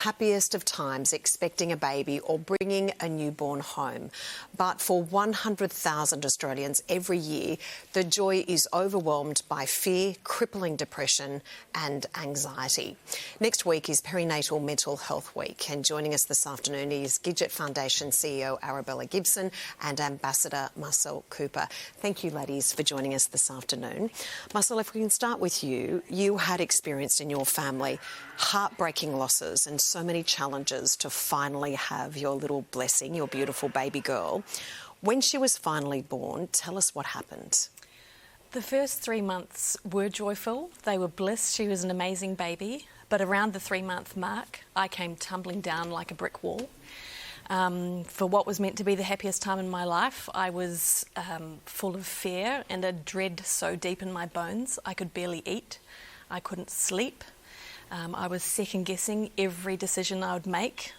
Happiest of times expecting a baby or bringing a newborn home. But for 100,000 Australians every year, the joy is overwhelmed by fear, crippling depression and anxiety. Next week is Perinatal Mental Health Week, and joining us this afternoon is Gidget Foundation CEO Arabella Gibson and Ambassador Marcelle Cooper. Thank you, ladies, for joining us this afternoon. Marcelle, if we can start with you, you had experienced in your family heartbreaking losses and so many challenges to finally have your little blessing, your beautiful baby girl. When she was finally born, tell us what happened. The first 3 months were joyful. They were bliss. She was an amazing baby. But around the 3-month mark, I came tumbling down like a brick wall. For what was meant to be the happiest time in my life, I was full of fear and a dread so deep in my bones I could barely eat. I couldn't sleep. I was second-guessing every decision I would make,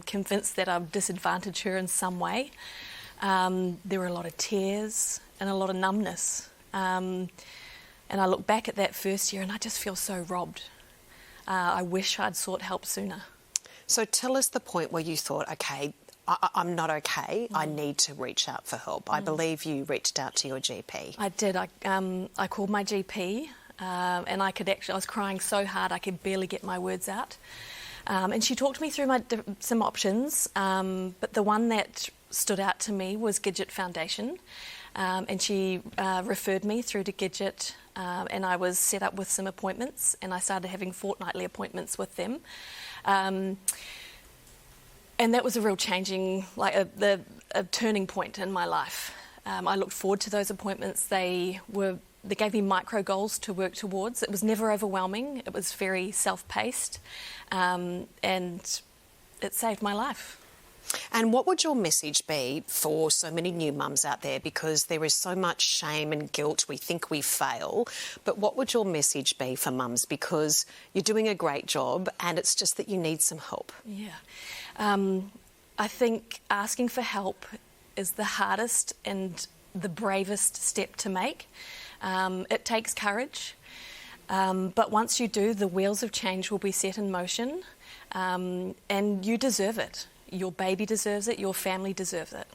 convinced that I would disadvantage her in some way. There were a lot of tears and a lot of numbness. And I look back at that first year and I just feel so robbed. I wish I'd sought help sooner. So tell us the point where you thought, OK, I'm not OK, I need to reach out for help. I believe you reached out to your GP. I did. I called my GP. And I was crying so hard I could barely get my words out. And she talked me through some options, but the one that stood out to me was Gidget Foundation. And she referred me through to Gidget, and I was set up with some appointments, and I started having fortnightly appointments with them. And that was a real changing, a turning point in my life. I looked forward to those appointments. They gave me micro goals to work towards. It was never overwhelming. It was very self-paced, and it saved my life. And what would your message be for so many new mums out there? Because there is so much shame and guilt. We think we fail. But what would your message be for mums? Because you're doing a great job and it's just that you need some help. Yeah. I think asking for help is the hardest and the bravest step to make. It takes courage, but once you do, the wheels of change will be set in motion, and you deserve it. Your baby deserves it, your family deserves it.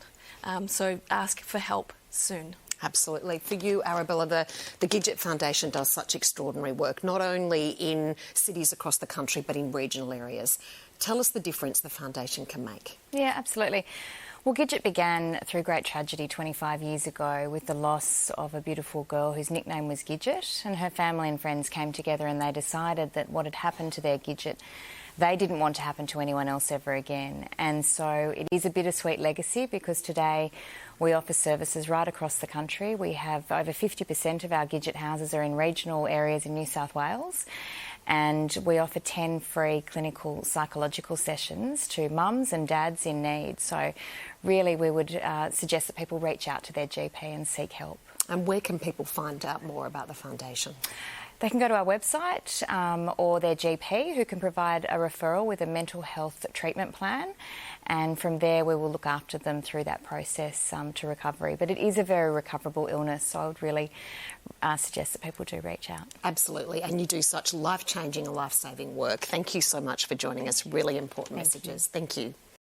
So ask for help soon. Absolutely. For you, Arabella, the Gidget Foundation does such extraordinary work, not only in cities across the country, but in regional areas. Tell us the difference the foundation can make. Yeah, absolutely. Well, Gidget began through great tragedy 25 years ago with the loss of a beautiful girl whose nickname was Gidget, and her family and friends came together and they decided that what had happened to their Gidget, they didn't want to happen to anyone else ever again. And so it is a bittersweet legacy because today we offer services right across the country. We have over 50% of our Gidget houses are in regional areas in New South Wales. And we offer 10 free clinical psychological sessions to mums and dads in need. So really we would suggest that people reach out to their GP and seek help. And where can people find out more about the foundation? They can go to our website or their GP, who can provide a referral with a mental health treatment plan. And from there, we will look after them through that process to recovery. But it is a very recoverable illness, so I would really suggest that people do reach out. Absolutely. And you do such life-changing and life-saving work. Thank you so much for joining us. Really important messages. Thank you.